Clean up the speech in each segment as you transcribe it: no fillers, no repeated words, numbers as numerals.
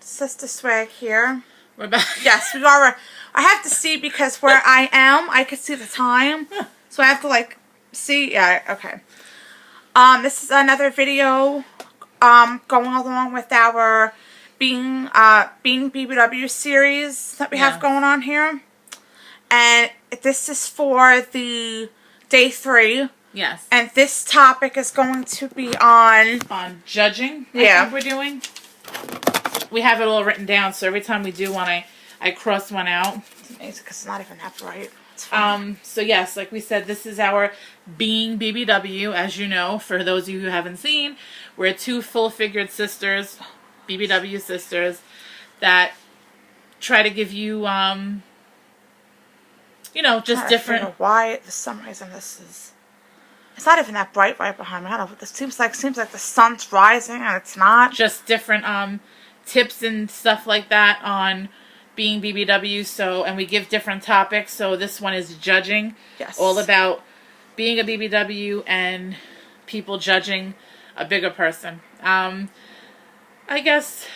Sister Swag here. We're back. Yes, we are. I have to see because where I am, I can see the time. So I have to like see. Yeah, okay. This is another video going along with our being BBW series that we have going on here. And this is for the day 3. Yes. And this topic is going to be on judging. Yeah. I think we're doing. We have it all written down, so every time we do one, I cross one out. It's amazing because it's not even that bright. It's fine. So yes, like we said, this is our being BBW. As you know, for those of you who haven't seen, we're 2 full-figured sisters, BBW sisters, that try to give you, you know, just different. I don't know why for some reason this is. It's not even that bright right behind me. I don't know. This seems like the sun's rising and it's not. Just different tips and stuff like that on being BBW. So, and we give different topics. So this one is judging. Yes. All about being a BBW and people judging a bigger person. I guess,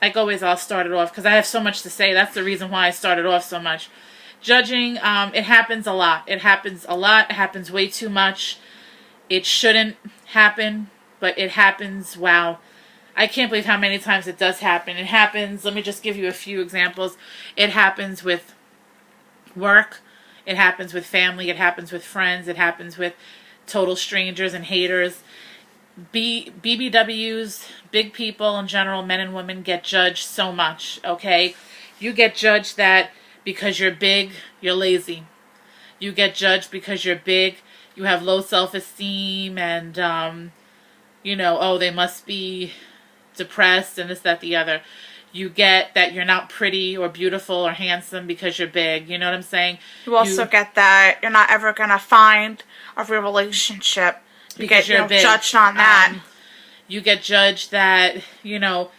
like always, I'll start it off because I have so much to say. That's the reason why I started off so much. Judging, it happens a lot. It happens a lot. It happens way too much. It shouldn't happen, but it happens. Wow. I can't believe how many times it does happen. It happens, let me just give you a few examples. It happens with work. It happens with family. It happens with friends. It happens with total strangers and haters. BBWs, big people in general, men and women, get judged so much, okay? You get judged that because you're big, you're lazy. You get judged because you're big, you have low self-esteem, and, you know, oh, they must be depressed and this, that, the other. You get that you're not pretty or beautiful or handsome because you're big. You know what I'm saying? You also get that you're not ever going to find a real relationship because you're big. Judged on that. You get judged that, you know,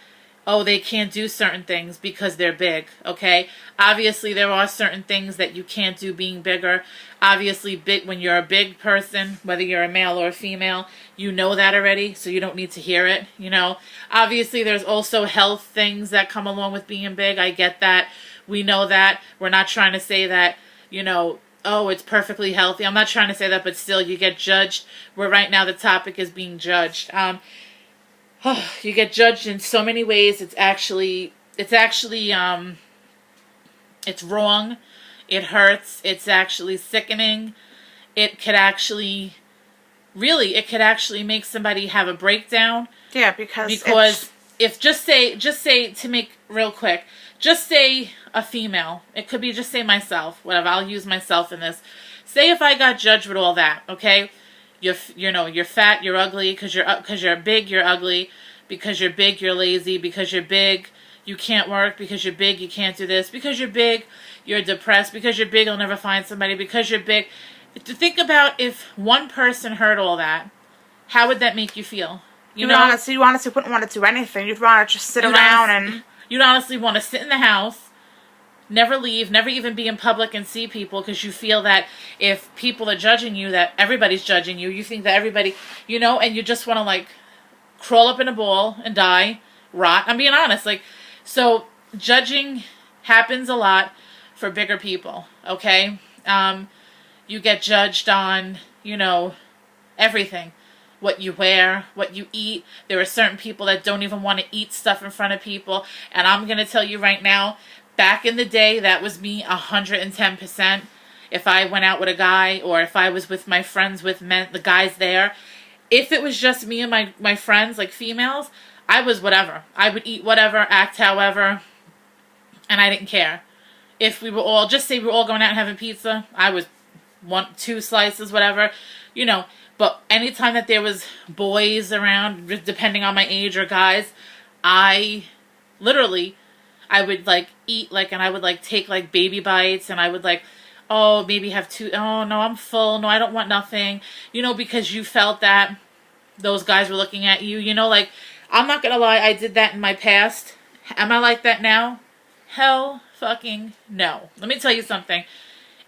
oh, they can't do certain things because they're big, okay? Obviously, there are certain things that you can't do being bigger. Obviously, when you're a big person, whether you're a male or a female, you know that already, so you don't need to hear it, you know? Obviously, there's also health things that come along with being big. I get that. We know that. We're not trying to say that, you know, oh, it's perfectly healthy. I'm not trying to say that, but still, you get judged. Where right now the topic is being judged. You get judged in so many ways. It's wrong. It hurts. It's actually sickening. It could actually, really, it could actually make somebody have a breakdown. Yeah, because if just say to make real quick, just say a female. It could be just say myself, whatever. I'll use myself in this. Say if I got judged with all that, okay? You know, you're fat, you're ugly, because you're big, you're ugly, because you're big, you're lazy, because you're big, you can't work, because you're big, you can't do this, because you're big, you're depressed, because you're big, you'll never find somebody, because you're big. To think about if one person heard all that, how would that make you feel? You honestly wouldn't want to do anything. You'd want to just sit around and... You'd honestly want to sit in the house, never leave, never even be in public and see people, because you feel that if people are judging you, that everybody's judging you. You think that everybody, you know, and you just want to, like, crawl up in a ball and die, rot. I'm being honest. Like, so judging happens a lot for bigger people, okay? You get judged on, you know, everything. What you wear, what you eat. There are certain people that don't even want to eat stuff in front of people. And I'm going to tell you right now, back in the day, that was me 110%. If I went out with a guy, or if I was with my friends with men, the guys there, if it was just me and my friends, like females, I was whatever. I would eat whatever, act however, and I didn't care. If we were all, just say we were all going out and having pizza, I was 1-2 slices, whatever, you know. But anytime that there was boys around, depending on my age, or guys, I would, like, eat, like, and I would, like, take, like, baby bites, and I would, like, oh, maybe have 2, oh, no, I'm full, no, I don't want nothing, you know, because you felt that those guys were looking at you, you know, like, I'm not gonna lie, I did that in my past. Am I like that now? Hell fucking no. Let me tell you something.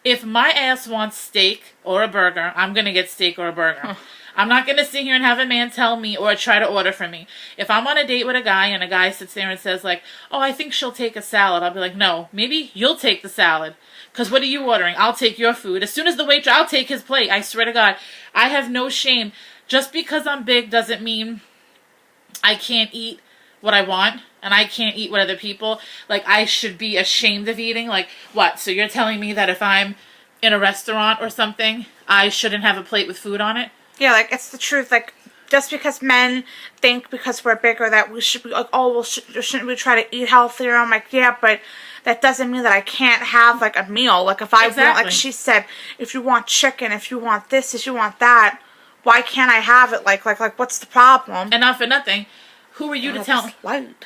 If my ass wants steak or a burger, I'm gonna get steak or a burger. I'm not going to sit here and have a man tell me or try to order for me. If I'm on a date with a guy and a guy sits there and says like, oh, I think she'll take a salad, I'll be like, no, maybe you'll take the salad. Because what are you ordering? I'll take your food. As soon as the waitress, I'll take his plate. I swear to God, I have no shame. Just because I'm big doesn't mean I can't eat what I want and I can't eat what other people, like I should be ashamed of eating. Like what? So you're telling me that if I'm in a restaurant or something, I shouldn't have a plate with food on it? Yeah, like it's the truth. Like just because men think because we're bigger that we should be like, oh, well, shouldn't we try to eat healthier? I'm like, yeah, but that doesn't mean that I can't have like a meal. Like if I want, like she said, if you want chicken, if you want this, if you want that, why can't I have it? Like what's the problem? And not for nothing, who are you to tell? Light.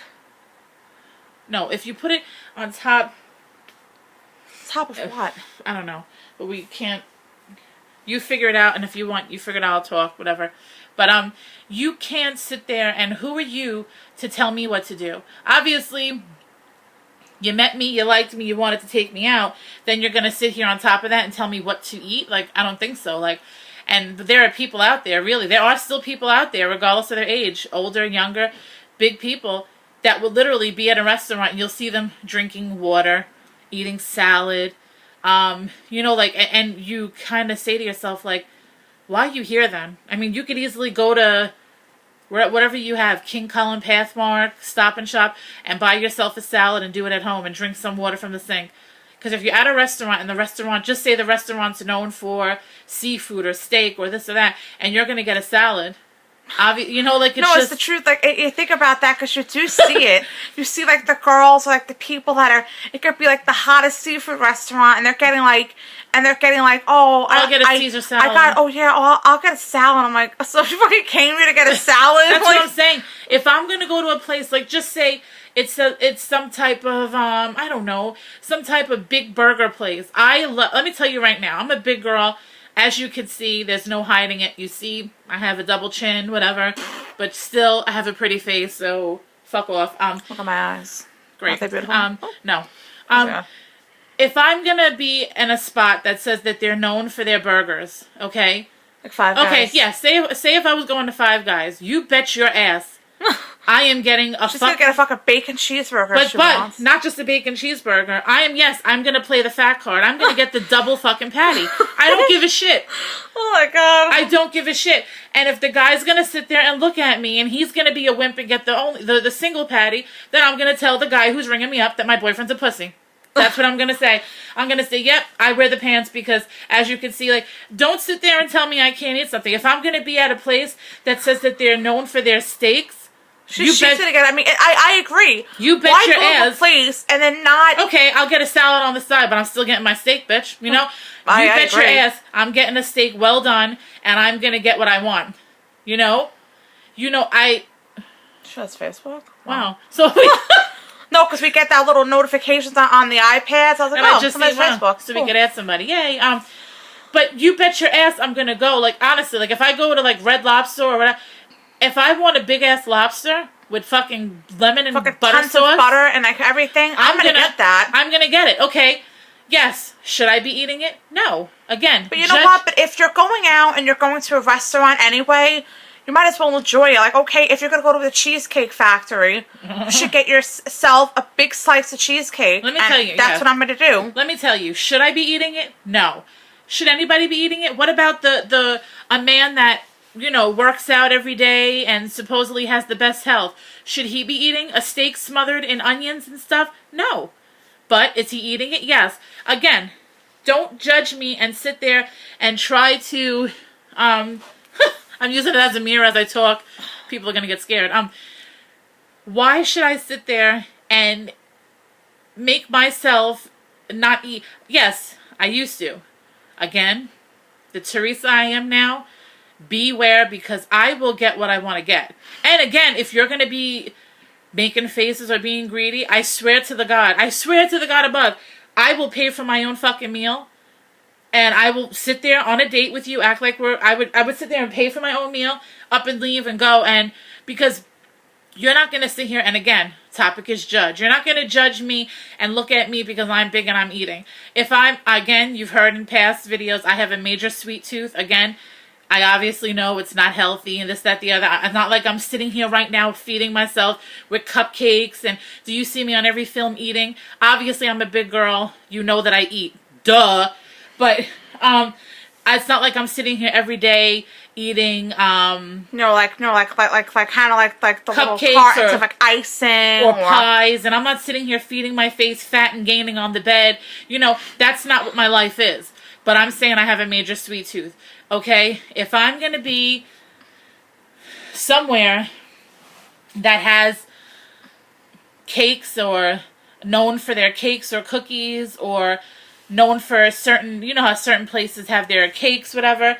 No, if you put it on top. Top of what? I don't know, but we can't. You figure it out, and if you want, you figure it out. I'll talk, whatever. But you can't sit there, and who are you to tell me what to do? Obviously, you met me, you liked me, you wanted to take me out. Then you're gonna sit here on top of that and tell me what to eat? Like I don't think so. Like, and there are people out there. Really, there are still people out there, regardless of their age, older, younger, big people that will literally be at a restaurant and you'll see them drinking water, eating salad, you know, like, and you kind of say to yourself, like, why are you here then? I mean, you could easily go to whatever you have, King Cullen, Pathmark, Stop and Shop, and buy yourself a salad and do it at home and drink some water from the sink. Because if you're at a restaurant and the restaurant, just say the restaurant's known for seafood or steak or this or that, and you're going to get a salad. You know, like it's the truth. Like you think about that because you do see it. You see like the girls, or, like the people that are. It could be like the hottest seafood restaurant, and they're getting like, oh, I'll get a Caesar salad. I'll get a salad. I'm like, so you fucking came here to get a salad? That's what I'm saying. If I'm gonna go to a place, like just say it's some type of I don't know, some type of big burger place. Let me tell you right now, I'm a big girl. As you can see, there's no hiding it. You see, I have a double chin, whatever. But still, I have a pretty face, so fuck off. Look at my eyes. Great. Aren't they beautiful? No. If I'm going to be in a spot that says that they're known for their burgers, okay? Like Five Guys. Okay, yeah. Say if I was going to Five Guys, you bet your ass I am getting a She's gonna get a fucking bacon cheeseburger. But not just a bacon cheeseburger. I'm gonna play the fat card. I'm gonna get the double fucking patty. I don't give a shit. Oh my god. I don't give a shit. And if the guy's gonna sit there and look at me and he's gonna be a wimp and get the single patty, then I'm gonna tell the guy who's ringing me up that my boyfriend's a pussy. That's what I'm going to say. I'm going to say, yep, I wear the pants because, as you can see, like, don't sit there and tell me I can't eat something. If I'm going to be at a place that says that they're known for their steaks, She's it again. I mean, I agree. You bet Why your go to ass. a place and then not... Okay, I'll get a salad on the side, but I'm still getting my steak, bitch. You know? I bet agree. your ass I'm getting a steak well done, and I'm going to get what I want. You know? Sure, that's Facebook. Wow. So... No, because we get that little notifications on the iPads. I was like, I just somebody's Facebook. So we could add somebody. Yay. But you bet your ass I'm going to go. Like, honestly, like, if I go to, like, Red Lobster or whatever, if I want a big-ass lobster with fucking lemon and butter tons sauce. Of butter and, like, everything, I'm going to get that. I'm going to get it. Okay. Yes. Should I be eating it? No. Again. But you know what? But if you're going out and you're going to a restaurant anyway... You might as well enjoy it. Like, okay, if you're going to go to the Cheesecake Factory, you should get yourself a big slice of cheesecake. Let me tell you. That's what I'm going to do. Let me tell you. Should I be eating it? No. Should anybody be eating it? What about a man that, works out every day and supposedly has the best health? Should he be eating a steak smothered in onions and stuff? No. But is he eating it? Yes. Again, don't judge me and sit there and try to... I'm using it as a mirror as I talk. People are going to get scared. Why should I sit there and make myself not eat? Yes, I used to. Again, the Teresa I am now, beware because I will get what I want to get. And again, if you're going to be making faces or being greedy, I swear to the God above, I will pay for my own fucking meal. And I will sit there on a date with you, act like I would sit there and pay for my own meal, up and leave and go. And because you're not going to sit here, and again, topic is judge. You're not going to judge me and look at me because I'm big and I'm eating. If again, you've heard in past videos, I have a major sweet tooth. Again, I obviously know it's not healthy and this, that, the other. I'm not like I'm sitting here right now feeding myself with cupcakes. And do you see me on every film eating? Obviously, I'm a big girl. You know that I eat. Duh. But it's not like I'm sitting here every day eating no, like kind of like the little cupcakes cartons of like icing or pies, and I'm not sitting here feeding my face fat and gaining on the bed. You know, that's not what my life is. But I'm saying I have a major sweet tooth. Okay, if I'm going to be somewhere that has cakes or known for their cakes or cookies or known for certain, you know how certain places have their cakes, whatever.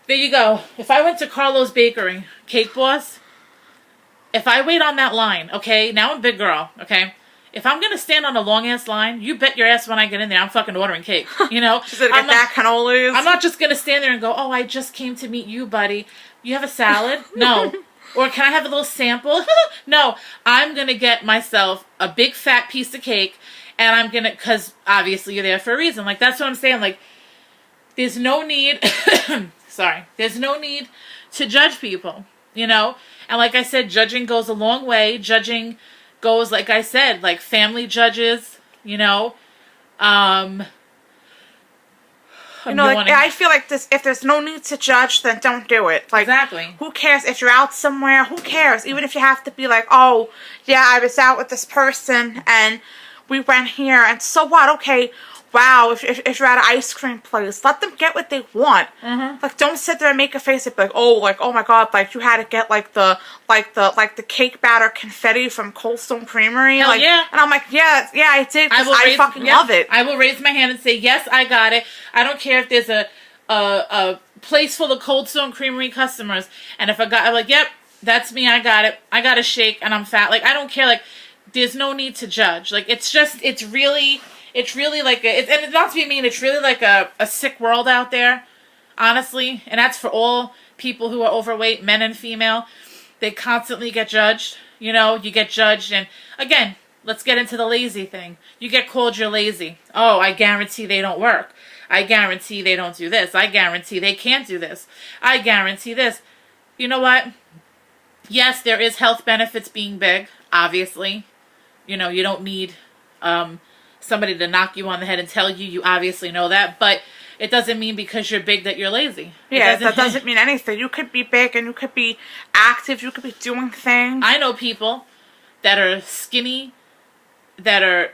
There you go. If I went to Carlo's Bakery, Cake Boss, if I wait on that line, okay, now I'm a big girl, okay? If I'm going to stand on a long-ass line, you bet your ass when I get in there, I'm fucking ordering cake, you know? She's going to get that cannolis. I'm not just going to stand there and go, oh, I just came to meet you, buddy. You have a salad? No. Or can I have a little sample? No. I'm going to get myself a big fat piece of cake, and I'm going to, because obviously you're there for a reason. Like, that's what I'm saying. Like, there's no need, there's no need to judge people, you know? And like I said, judging goes a long way. Judging goes, like I said, like family judges, you know. I feel like this. If there's no need to judge, then don't do it. Like, exactly. Who cares if you're out somewhere? Who cares? Even if you have to be like, oh, yeah, I was out with this person and we went here, and so what? Okay. Wow, if you're at an ice cream place, let them get what they want. Mm-hmm. Like, don't sit there and make a face like, oh my god, like you had to get like the cake batter confetti from Cold Stone Creamery. Hell like, yeah. And I'm like, yeah, I did, because I fucking love it. I will raise my hand and say, yes, I got it. I don't care if there's a place full of Cold Stone Creamery customers, and if I'm like, yep, that's me, I got it. I got a shake and I'm fat. Like, I don't care. Like, there's no need to judge. Like, it's really like, and not to be mean, it's really like a sick world out there, honestly. And that's for all people who are overweight, men and female. They constantly get judged. You know, you get judged. And again, let's get into the lazy thing. You get called you're lazy. Oh, I guarantee they don't work. I guarantee they don't do this. I guarantee they can't do this. I guarantee this. You know what? Yes, there is health benefits being big, obviously. You know, you don't need somebody to knock you on the head and tell you. You obviously know that, but it doesn't mean because you're big that you're lazy. Yeah, that doesn't mean anything. You could be big and you could be active. You could be doing things. I know people that are skinny, that are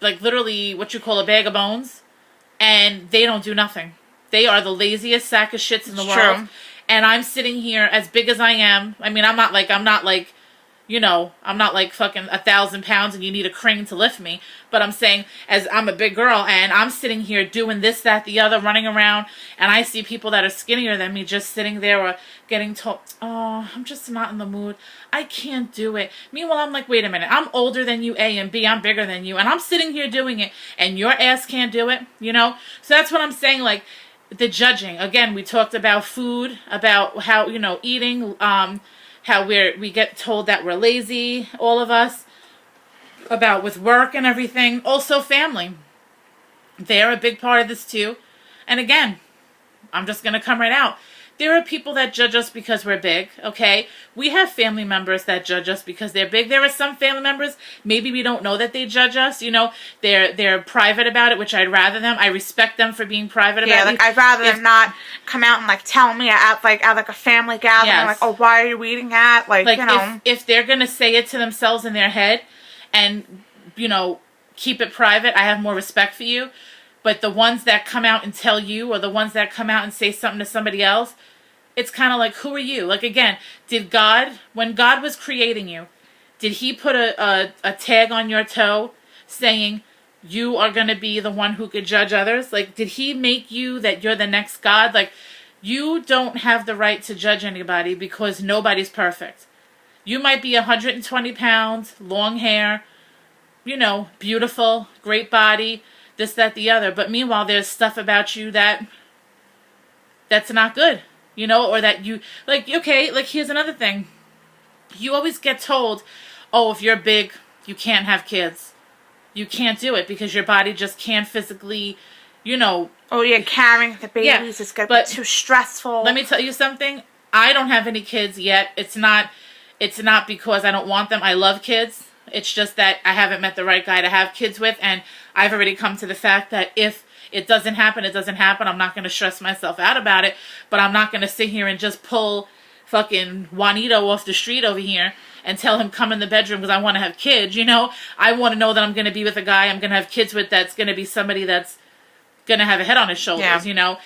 like literally what you call a bag of bones, and they don't do nothing. They are the laziest sack of shits in the world. True. And I'm sitting here as big as I am. I mean, I'm not like, you know, I'm not like fucking 1,000 pounds and you need a crane to lift me. But I'm saying, as I'm a big girl and I'm sitting here doing this, that, the other, running around, and I see people that are skinnier than me just sitting there or getting told, oh, I'm just not in the mood. I can't do it. Meanwhile, I'm like, wait a minute. I'm older than you, A, and B, I'm bigger than you. And I'm sitting here doing it and your ass can't do it, you know? So that's what I'm saying, like, the judging. Again, we talked about food, about how, you know, eating, how we get told that we're lazy, all of us, about with work and everything. Also family. They're a big part of this too. And again, I'm just going to come right out. There are people that judge us because we're big, okay? We have family members that judge us because they're big. There are some family members, maybe we don't know that they judge us, you know? They're private about it, which I'd rather them. I respect them for being private about it. Yeah, like, I'd rather them not come out and, like, tell me at a family gathering, yes. Like, oh, why are you eating at? Like, you know. If they're going to say it to themselves in their head and, you know, keep it private, I have more respect for you. But the ones that come out and tell you, or the ones that come out and say something to somebody else, it's kind of like, who are you? Like, again, did God, when God was creating you, did he put a tag on your toe saying you are going to be the one who could judge others? Like, did he make you that you're the next God? Like, you don't have the right to judge anybody because nobody's perfect. You might be 120 pounds, long hair, you know, beautiful, great body, this, that, the other. But meanwhile, there's stuff about you that's not good, you know, or that you, like, okay, like, here's another thing. You always get told, oh, if you're big, you can't have kids. You can't do it because your body just can't physically, you know. Oh, yeah, carrying the babies is going to be too stressful. Let me tell you something. I don't have any kids yet. It's not because I don't want them. I love kids. It's just that I haven't met the right guy to have kids with, and I've already come to the fact that if it doesn't happen, it doesn't happen. I'm not going to stress myself out about it, but I'm not going to sit here and just pull fucking Juanito off the street over here and tell him come in the bedroom because I want to have kids, you know? I want to know that I'm going to be with a guy I'm going to have kids with that's going to be somebody that's going to have a head on his shoulders, you know?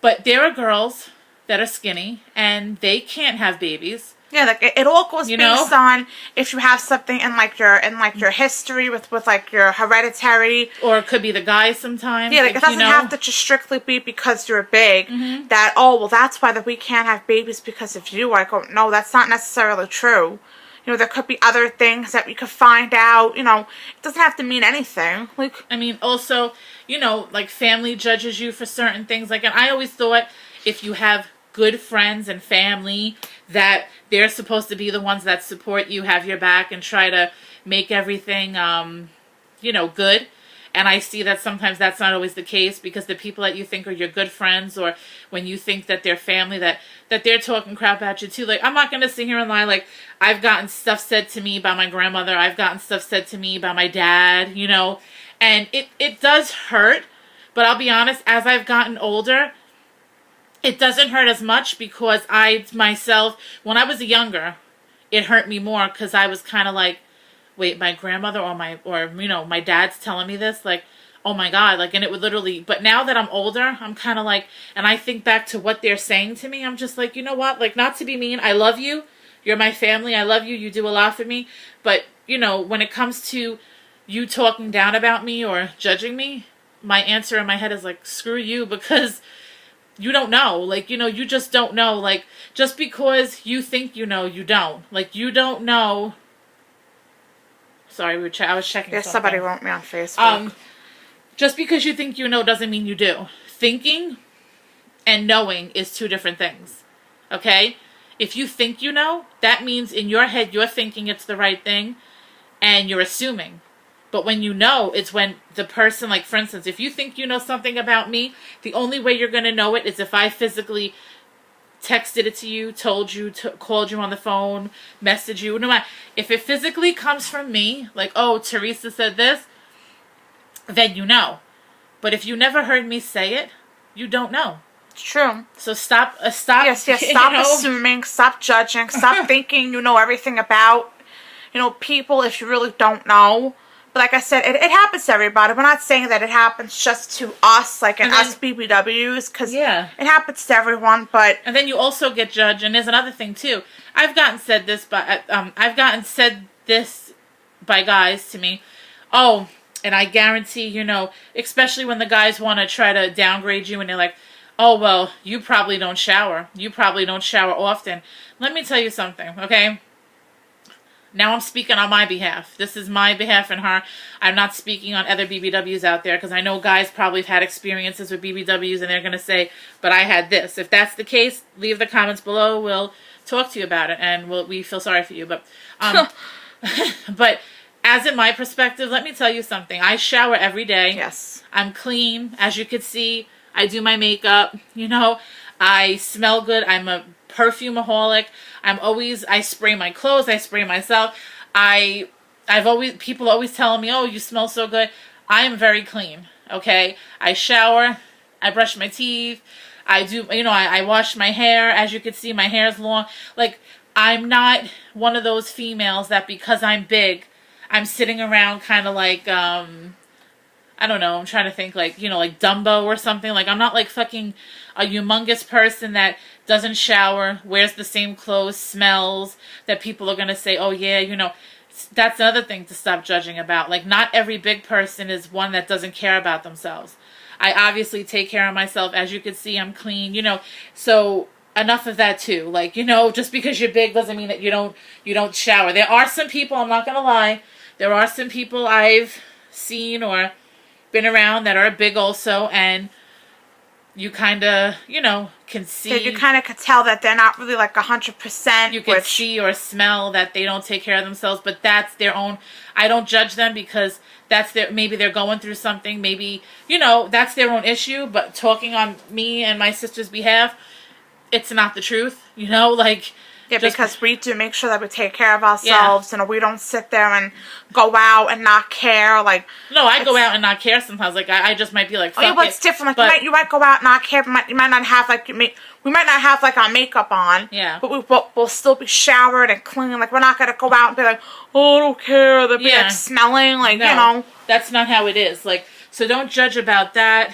But there are girls that are skinny and they can't have babies. Yeah, like it all goes based on if you have something in your history with like your hereditary, or it could be the guy sometimes. Yeah, like it doesn't have to just strictly be because you're big. That that's why that we can't have babies because of you. I go, no, that's not necessarily true. You know, there could be other things that we could find out. You know, it doesn't have to mean anything. Like, I mean, also, you know, like family judges you for certain things. Like, and I always thought if you have good friends and family that they're supposed to be the ones that support you, have your back, and try to make everything, you know, good. And I see that sometimes that's not always the case because the people that you think are your good friends, or when you think that they're family, that they're talking crap at you too. Like, I'm not going to sit here and lie. Like, I've gotten stuff said to me by my grandmother. I've gotten stuff said to me by my dad, you know, and it does hurt. But I'll be honest, as I've gotten older, it doesn't hurt as much because I myself, when I was younger, it hurt me more because I was kind of like, wait, my grandmother or you know, my dad's telling me this, like, oh my God, like, and it would literally, but now that I'm older, I'm kind of like, and I think back to what they're saying to me, I'm just like, you know what, like, not to be mean, I love you, you're my family, I love you, you do a lot for me, but, you know, when it comes to you talking down about me or judging me, my answer in my head is like, screw you, because you don't know. Like, you know, you just don't know. Like, just because you think you know, you don't. Like, you don't know. Sorry, I was checking something. Somebody wrote me on Facebook. Just because you think you know doesn't mean you do. Thinking and knowing is two different things. Okay? If you think you know, that means in your head you're thinking it's the right thing and you're assuming. But when you know, it's when the person, like, for instance, if you think you know something about me, the only way you're going to know it is if I physically texted it to you, told you, called you on the phone, messaged you. No matter. If it physically comes from me, like, oh, Teresa said this, then you know. But if you never heard me say it, you don't know. It's true. So stop. Yes, stop assuming, stop judging, stop thinking you know everything about, you know, people if you really don't know. Like I said, it happens to everybody. We're not saying that it happens just to us, like in us BBWs, because it happens to everyone. But and then you also get judged. And there's another thing too. I've gotten said this by guys to me. Oh, and I guarantee, you know, especially when the guys want to try to downgrade you, and they're like, oh, well, you probably don't shower. You probably don't shower often. Let me tell you something, okay? Now I'm speaking on my behalf. This is my behalf and her. I'm not speaking on other BBWs out there because I know guys probably have had experiences with BBWs and they're going to say, but I had this. If that's the case, leave the comments below. We'll talk to you about it and we feel sorry for you. But, but as in my perspective, let me tell you something. I shower every day. Yes. I'm clean. As you can see, I do my makeup. You know, I smell good. I'm a perfumeaholic. I spray my clothes, I spray myself. People always telling me, oh, you smell so good. I am very clean, okay? I shower, I brush my teeth, I wash my hair. As you can see, my hair is long. Like, I'm not one of those females that because I'm big, I'm sitting around kind of like, I don't know, I'm trying to think like, you know, like Dumbo or something. Like, I'm not like fucking a humongous person that doesn't shower, wears the same clothes, smells, that people are going to say, oh yeah, you know, that's another thing to stop judging about. Like, not every big person is one that doesn't care about themselves. I obviously take care of myself. As you can see, I'm clean, you know, so enough of that too. Like, you know, just because you're big doesn't mean that you don't shower. There are some people, I'm not going to lie, there are some people I've seen or been around that are big also, and you kind of, you know, can see. That you kind of could tell that they're not really like 100%. You can see or smell that they don't take care of themselves, but that's their own. I don't judge them because that's their, maybe they're going through something. Maybe, you know, that's their own issue, but talking on me and my sister's behalf, it's not the truth, you know, like. Yeah, because we do make sure that we take care of ourselves, and we don't sit there and go out and not care. Like, no, I go out and not care sometimes. Like, I just might be like, fuck but it's different. Like, you might go out and not care. But you might not have like we might not have like our makeup on. Yeah. But we'll still be showered and clean. Like, we're not gonna go out and be like, oh, I don't care. They'll be like smelling. Like, no, you know. That's not how it is. Like, so don't judge about that.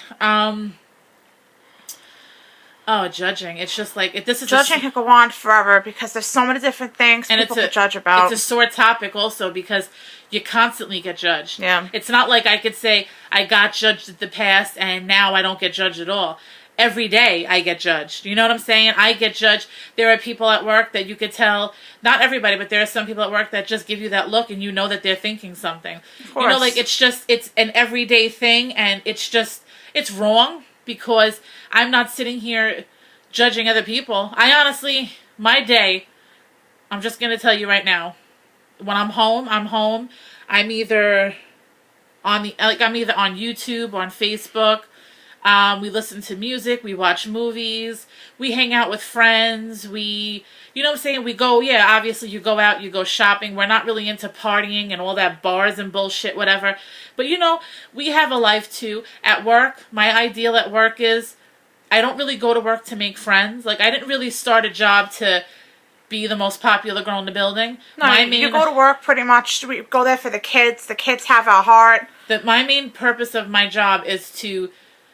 Oh, judging. It's just like, this is judging can go on forever because there's so many different things people could judge about. It's a sore topic also because you constantly get judged. Yeah. It's not like I could say I got judged in the past and now I don't get judged at all. Every day I get judged. You know what I'm saying? I get judged. There are people at work that you could tell, not everybody, but there are some people at work that just give you that look and you know that they're thinking something. Of course. You know, like it's an everyday thing and it's wrong. Because I'm not sitting here judging other people. I honestly, my day, I'm just going to tell you right now. When I'm home, I'm either on YouTube, on Facebook. We listen to music. We watch movies. We hang out with friends. You know what I'm saying? We go, obviously you go out, you go shopping. We're not really into partying and all that bars and bullshit, whatever. But you know, we have a life too. At work, my ideal at work is I don't really go to work to make friends. Like, I didn't really start a job to be the most popular girl in the building. No, you go to work pretty much. We go there for the kids. The kids have our heart. My main purpose of my job is to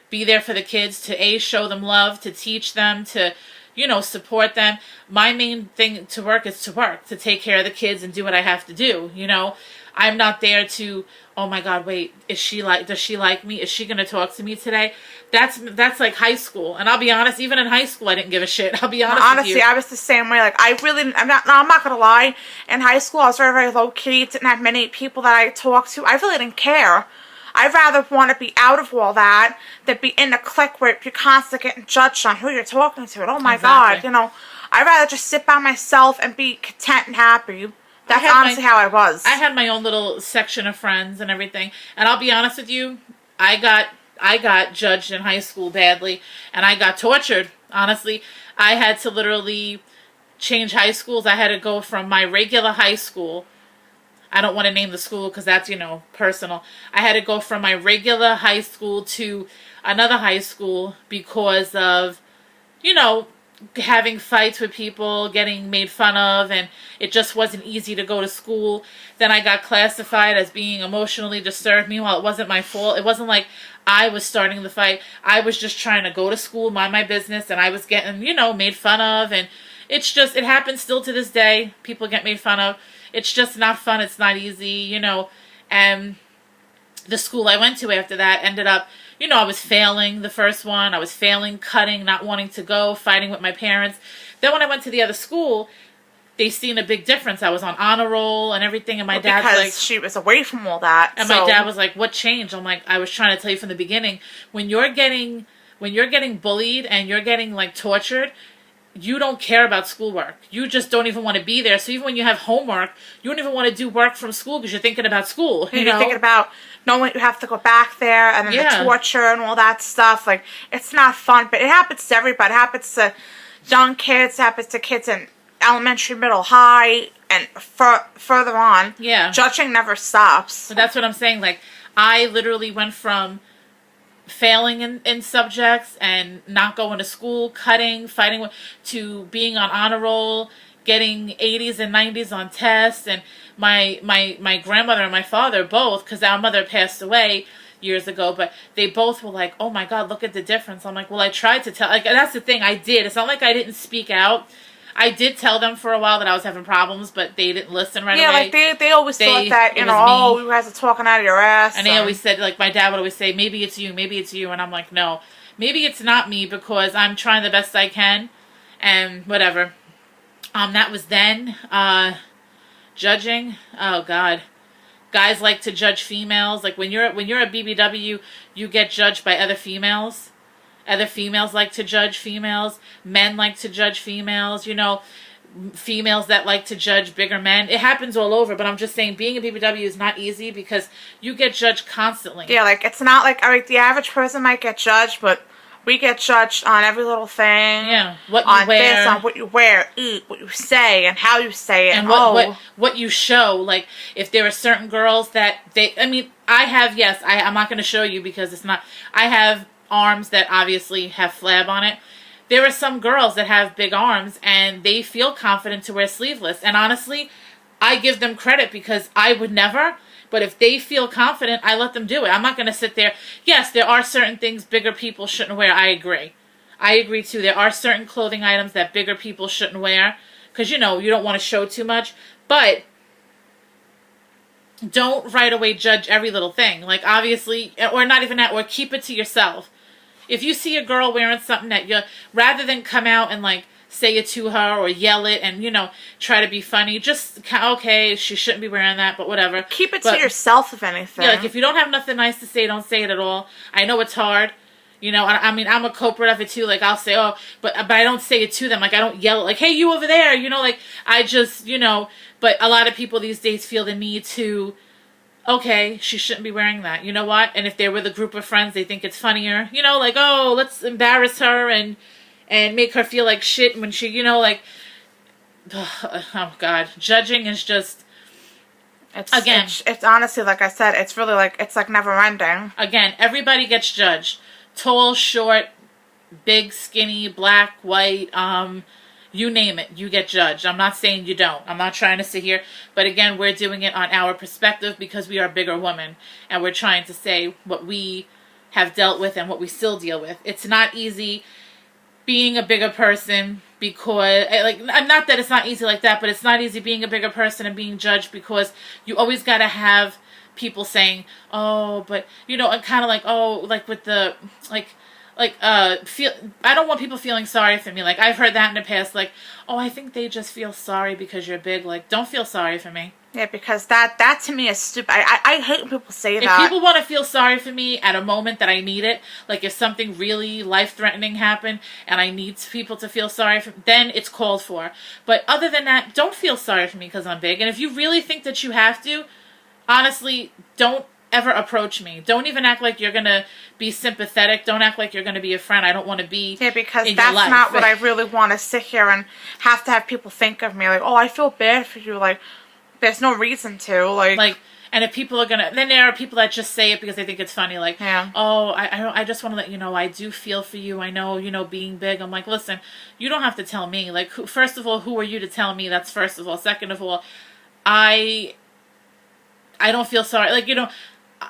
be there for the kids, to show them love, to teach them, to, you know, support them. My main thing to work is to work, to take care of the kids and do what I have to do, you know. I'm not there to, oh my God, wait, does she like me? Is she going to talk to me today? That's like high school. And I'll be honest, even in high school, I didn't give a shit. I'll be honest with you. Honestly, I was the same way. Like, I'm not going to lie. In high school, I was very, very low key. Didn't have many people that I talked to. I really didn't care. I'd rather want to be out of all that than be in a clique where you're constantly getting judged on who you're talking to. And oh my God, you know, I'd rather just sit by myself and be content and happy. That's honestly how I was. I had my own little section of friends and everything. And I'll be honest with you, I got judged in high school badly. And I got tortured, honestly. I had to literally change high schools. I had to go from my regular high school. I don't want to name the school because that's, you know, personal. I had to go from my regular high school to another high school because of, you know, having fights with people, getting made fun of, and it just wasn't easy to go to school. Then I got classified as being emotionally disturbed. Meanwhile, it wasn't my fault. It wasn't like I was starting the fight. I was just trying to go to school, mind my business, and I was getting, you know, made fun of. And it's just, it happens still to this day. People get made fun of. It's just not fun. It's not easy, you know. And the school I went to after that ended up, you know, I was failing the first one. I was failing, cutting, not wanting to go, fighting with my parents. Then when I went to the other school, they seen a big difference. I was on honor roll and everything. And my dad's like... Because she was away from all that. And my dad was like, what changed? I'm like, I was trying to tell you from the beginning. When you're getting bullied and you're getting, like, tortured, you don't care about schoolwork. You just don't even want to be there. So even when you have homework, you don't even want to do work from school because you're thinking about school. You're thinking about knowing you have to go back there and then the torture and all that stuff. Like, it's not fun, but it happens to everybody. It happens to young kids. It happens to kids in elementary, middle, high, and further on. Yeah. Judging never stops. But that's what I'm saying. Like, I literally went from failing in subjects and not going to school, cutting, fighting, to being on honor roll, getting 80s and 90s on tests. And my grandmother and my father both, because our mother passed away years ago, but they both were like, oh my God, look at the difference. I'm like, well, I tried to tell, like, that's the thing, I did. It's not like I didn't speak out. I did tell them for a while that I was having problems, but they didn't listen right away. Yeah, like they always thought that, you know, oh, you guys are talking out of your ass. And they always said, like, my dad would always say, maybe it's you, maybe it's you. And I'm like, no, maybe it's not me because I'm trying the best I can and whatever. That was then. Judging. Oh, God. Guys like to judge females. Like, when you're a BBW, you get judged by other females. Other females like to judge females. Men like to judge females. You know, females that like to judge bigger men. It happens all over, but I'm just saying being a BBW is not easy because you get judged constantly. Yeah, like, it's not like, all right, the average person might get judged, but we get judged on every little thing. Yeah, what you wear. This, on what you wear, eat, what you say, and how you say it. And what you show. Like, if there are certain girls that I have, yes, I'm not going to show you because it's not, I have arms that obviously have flab on it. There are some girls that have big arms and they feel confident to wear sleeveless. And honestly, I give them credit because I would never. But if they feel confident, I let them do it. I'm not going to sit there. Yes, there are certain things bigger people shouldn't wear. I agree. I agree too. There are certain clothing items that bigger people shouldn't wear. Because, you know, you don't want to show too much. But don't right away judge every little thing. Like, obviously, or not even that, or keep it to yourself. If you see a girl wearing something that you, rather than come out and, like, say it to her or yell it and, you know, try to be funny, just, okay, she shouldn't be wearing that, but whatever. Keep it to yourself, if anything. Yeah, like, if you don't have nothing nice to say, don't say it at all. I know it's hard. You know, I mean, I'm a culprit of it too. Like, I'll say, oh, but I don't say it to them. Like, I don't yell it, like, hey, you over there. You know, like, I just, you know, but a lot of people these days feel the need to, okay, she shouldn't be wearing that. You know what? And if they're with a group of friends, they think it's funnier. You know, like, oh, let's embarrass her and make her feel like shit when she, you know, like, oh, God. Judging is just, it's honestly, like I said, it's really like, it's like never ending. Again, everybody gets judged. Tall, short, big, skinny, black, white, you name it, you get judged. I'm not saying you don't. I'm not trying to sit here. But again, we're doing it on our perspective because we are bigger women. And we're trying to say what we have dealt with and what we still deal with. It's not easy being a bigger person because, like, not that it's not easy like that, but it's not easy being a bigger person and being judged because you always got to have people saying, oh, but, you know, and kind of like, oh, like with the, I don't want people feeling sorry for me. Like, I've heard that in the past, like, oh, I think they just feel sorry because you're big. Like, don't feel sorry for me. Yeah, because that to me is stupid. I hate when people say that. If people want to feel sorry for me at a moment that I need it, like if something really life-threatening happened and I need people to feel sorry for me, then it's called for. But other than that, don't feel sorry for me because I'm big. And if you really think that you have to, honestly, don't ever approach me. Don't even act like you're going to be sympathetic. Don't act like you're going to be a friend. I don't want to be because in that's your life. not what I really want to sit here and have to have people think of me. Like, oh, I feel bad for you. Like, there's no reason to. Like, and if people are going to, then there are people that just say it because they think it's funny. Like, yeah. Oh, I just want to let you know, I do feel for you. I know, you know, being big. I'm like, listen, you don't have to tell me. Like, first of all, who are you to tell me? That's first of all. Second of all, I don't feel sorry. Like, you know,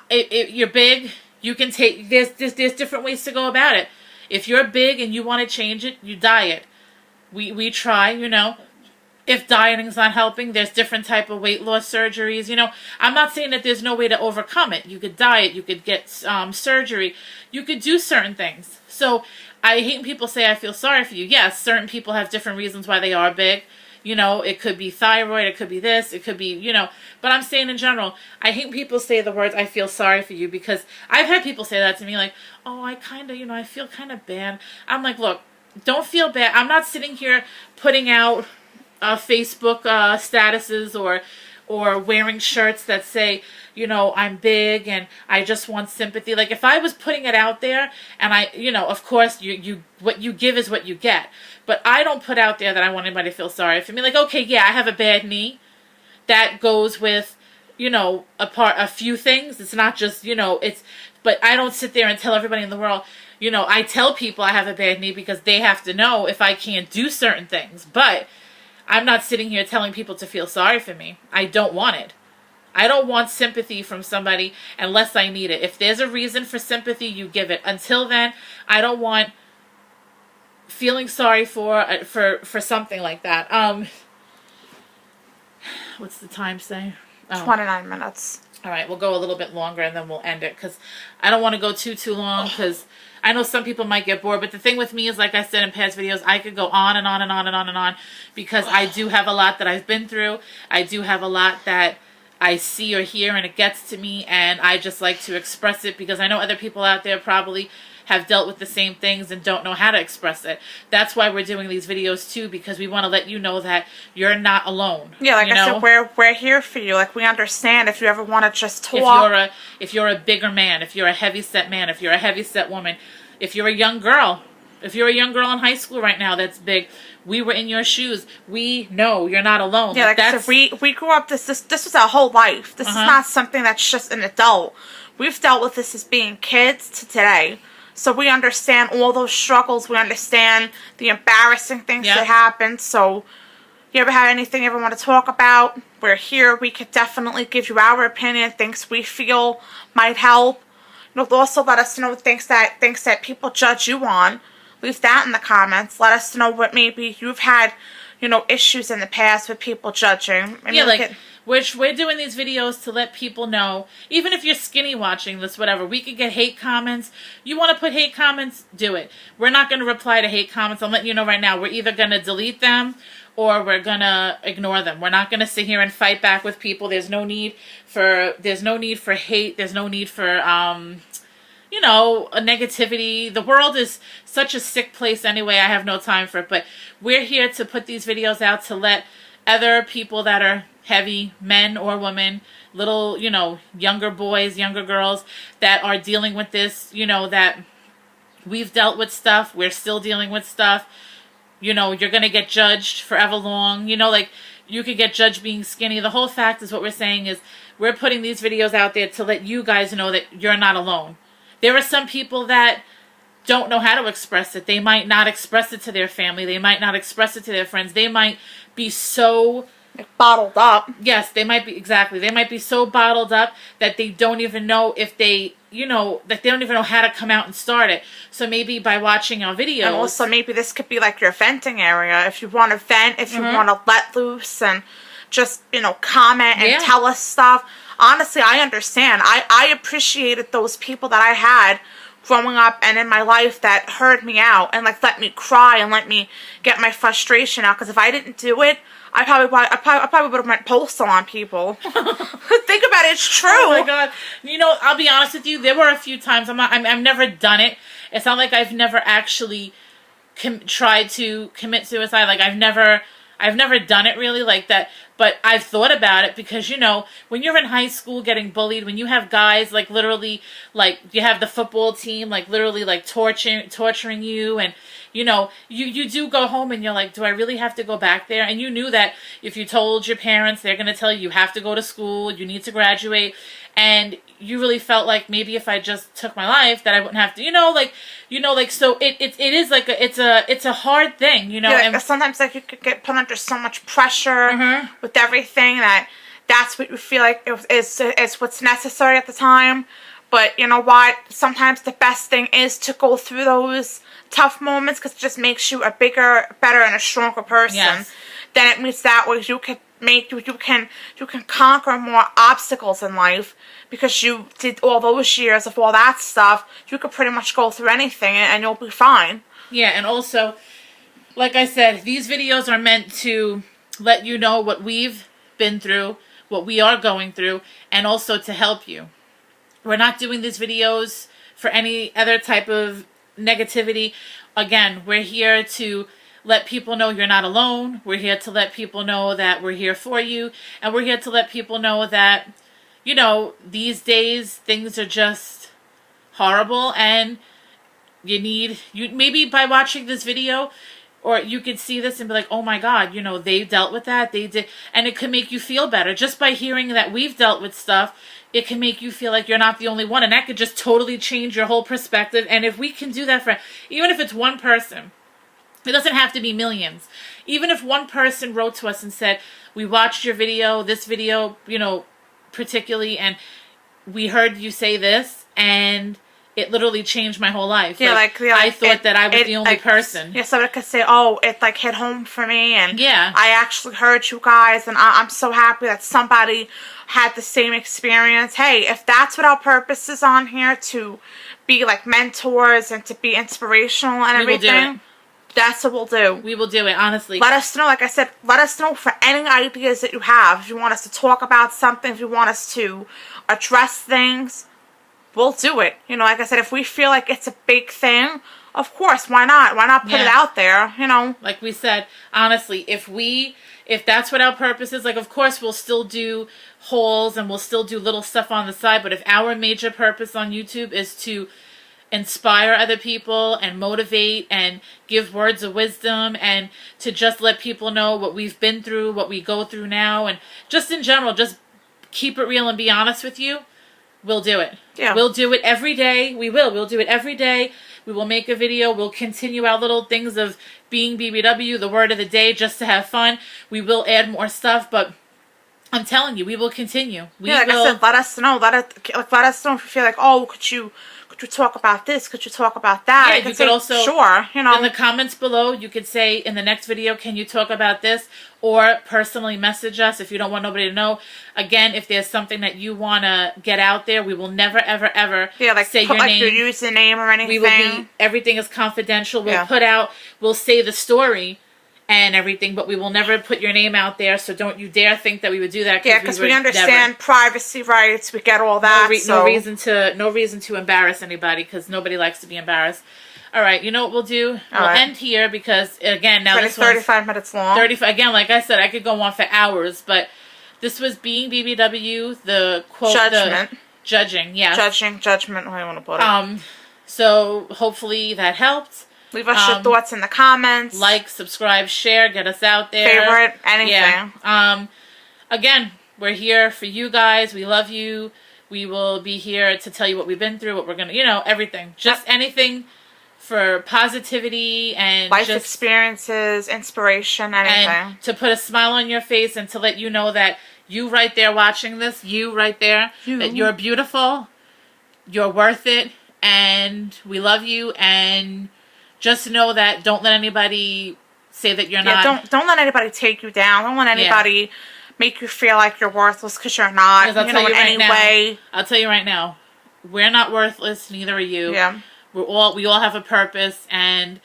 if you're big, you can take, there's different ways to go about it. If you're big and you want to change it, you diet. We try, you know. If dieting's not helping, there's different type of weight loss surgeries. You know, I'm not saying that there's no way to overcome it. You could diet, you could get surgery, you could do certain things. So I hate when people say I feel sorry for you. Yes, certain people have different reasons why they are big. You know, it could be thyroid, it could be this, it could be, you know. But I'm saying in general, I hate when people say the words, I feel sorry for you, because I've had people say that to me, like, oh, I kind of, you know, I feel kind of bad. I'm like, look, don't feel bad. I'm not sitting here putting out Facebook statuses or wearing shirts that say, you know, I'm big and I just want sympathy. Like, if I was putting it out there and I, you know, of course, you what you give is what you get. But I don't put out there that I want anybody to feel sorry for me. Like, okay, yeah, I have a bad knee. That goes with, you know, a few things. It's not just, you know, but I don't sit there and tell everybody in the world, you know, I tell people I have a bad knee because they have to know if I can't do certain things. But I'm not sitting here telling people to feel sorry for me. I don't want it. I don't want sympathy from somebody unless I need it. If there's a reason for sympathy, you give it. Until then, I don't want feeling sorry for something like that. What's the time say? 29 minutes. All right, we'll go a little bit longer and then we'll end it because I don't want to go too long because I know some people might get bored. But the thing with me is, like I said in past videos, I could go on and on and on and on and on because I do have a lot that I've been through. I do have a lot that I see or hear and it gets to me, and I just like to express it because I know other people out there probably have dealt with the same things and don't know how to express it. That's why we're doing these videos too, because we want to let you know that you're not alone. Yeah, like I said, we're here for you. Like, we understand if you ever want to just talk. If you're a bigger man, if you're a heavy-set man, if you're a heavy-set woman, if you're a young girl, if you're a young girl in high school right now that's big, we were in your shoes. We know you're not alone. Yeah, like I said, we grew up, this was our whole life. This is not something that's just an adult. We've dealt with this as being kids to today. So we understand all those struggles. We understand the embarrassing things that happened. So you ever have anything you ever want to talk about, we're here. We could definitely give you our opinion, things we feel might help. You know, also let us know things that people judge you on. Leave that in the comments. Let us know what maybe you've had, you know, issues in the past with people judging. I mean, we're doing these videos to let people know, even if you're skinny watching this, whatever, we could get hate comments. You want to put hate comments? Do it. We're not going to reply to hate comments. I'm letting you know right now. We're either going to delete them or we're going to ignore them. We're not going to sit here and fight back with people. There's no need for hate. There's no need for, you know, a negativity. The world is such a sick place anyway. I have no time for it. But we're here to put these videos out to let other people that are heavy, men or women, little, you know, younger boys, younger girls that are dealing with this, you know, that we've dealt with stuff. We're still dealing with stuff. You know, you're going to get judged forever long. You know, like, you could get judged being skinny. The whole fact is what we're saying is we're putting these videos out there to let you guys know that you're not alone. There are some people that don't know how to express it. They might not express it to their family. They might not express it to their friends. They might be so bottled up. Yes, they might be, exactly. They might be so bottled up that they don't even know if they, you know, that they don't even know how to come out and start it. So maybe by watching our videos. And also maybe this could be like your venting area. If you want to vent, if you want to let loose and just, you know, comment and tell us stuff. Honestly, I understand. I appreciated those people that I had growing up and in my life that heard me out and, like, let me cry and let me get my frustration out. Because if I didn't do it, I probably would have went postal on people. Think about it. It's true. Oh, my God. You know, I'll be honest with you. There were a few times. I've never done it. It's not like I've never actually tried to commit suicide. Like, I've never done it really like that, but I've thought about it because, you know, when you're in high school getting bullied, when you have guys, like, literally, like, you have the football team, like, literally, like, torturing you, and, you know, you do go home and you're like, do I really have to go back there? And you knew that if you told your parents, they're going to tell you, you have to go to school, you need to graduate, and you really felt like maybe if I just took my life that I wouldn't have to, so it is like it's a hard thing, you know. Yeah, and sometimes, like, you could get put under so much pressure with everything that's what you feel like is what's necessary at the time. But you know what? Sometimes the best thing is to go through those tough moments because it just makes you a bigger, better, and a stronger person. Yes. Then it means that way you can conquer more obstacles in life because you did all those years of all that stuff. You could pretty much go through anything and you'll be fine. Yeah, and also, like I said, these videos are meant to let you know what we've been through, what we are going through, and also to help you. We're not doing these videos for any other type of negativity. Again, we're here to let people know you're not alone. We're here to let people know that we're here for you. And we're here to let people know that, you know, these days things are just horrible and maybe by watching this video, or you could see this and be like, oh my God, you know, they dealt with that. They did. And it could make you feel better. Just by hearing that we've dealt with stuff, it can make you feel like you're not the only one. And that could just totally change your whole perspective. And if we can do that for, even if it's one person, it doesn't have to be millions. Even if one person wrote to us and said, we watched your video, this video, you know, particularly, and we heard you say this, and it literally changed my whole life. Yeah, I thought that I was the only person. Yeah, somebody could say, oh, it, like, hit home for me, and yeah, I actually heard you guys, and I'm so happy that somebody had the same experience. Hey, if that's what our purpose is on here, to be, like, mentors and to be inspirational and everything, that's what we'll do. We will do it, honestly. Let us know, like I said, let us know for any ideas that you have. If you want us to talk about something, if you want us to address things, we'll do it. You know, like I said, if we feel like it's a big thing, of course, why not? Why not put it out there, you know? Like we said, honestly, if that's what our purpose is, like, of course, we'll still do hauls and we'll still do little stuff on the side, but if our major purpose on YouTube is to inspire other people and motivate and give words of wisdom and to just let people know what we've been through, what we go through now, and just in general, just keep it real and be honest with you, we'll do it. Yeah. We'll do it every day. We'll do it every day. We will make a video. We'll continue our little things of being BBW, the word of the day, just to have fun. We will add more stuff, but I'm telling you, we will continue. I said, let us know. Let us know if you feel like, oh, could you talk about this? Could you talk about that? Yeah, you could also, sure, you know. In the comments below, you could say, in the next video, can you talk about this? Or personally message us if you don't want nobody to know. Again, if there's something that you want to get out there, we will never, ever, ever say your name. Your username or anything. We will everything is confidential. We'll say the story and everything, but we will never put your name out there, so don't you dare think that we would do that. Yeah, because we understand privacy rights, we get all that. No reason to embarrass anybody, because nobody likes to be embarrassed. All right, you know what we'll do? We'll end here, because, again, now this one's 35 minutes long. Again, like I said, I could go on for hours, but this was Being BBW, the quote... Judgment. Judging, yeah. Judgment, how you want to put it. So, hopefully that helped. Leave us your thoughts in the comments. Like, subscribe, share, get us out there. Favorite, anything. Yeah. Again, we're here for you guys. We love you. We will be here to tell you what we've been through, what we're going to, you know, everything. Just anything for positivity and life experiences, inspiration, anything. And to put a smile on your face and to let you know that you right there watching this, you right there, that you're beautiful, you're worth it, and we love you, and just know that don't let anybody say that you're not. Don't let anybody take you down. Don't let anybody make you feel like you're worthless, because you're not. I'll tell you right now, we're not worthless. Neither are you. Yeah. We all have a purpose, and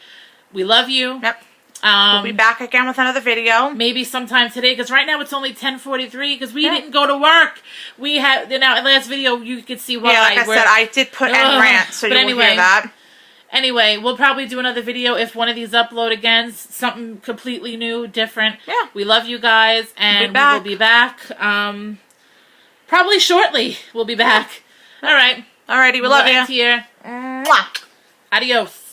we love you. Yep. We'll be back again with another video. Maybe sometime today, because right now it's only 10:43, because we didn't go to work. We had, now, in the last video, you could see why. Yeah, like I said, I did put end rant, so you will hear that. Anyway, we'll probably do another video if one of these upload again. Something completely new, different. Yeah. We love you guys, and we will be back. Probably shortly, we'll be back. All right. Alrighty, we love you. Here. Mwah. Adios.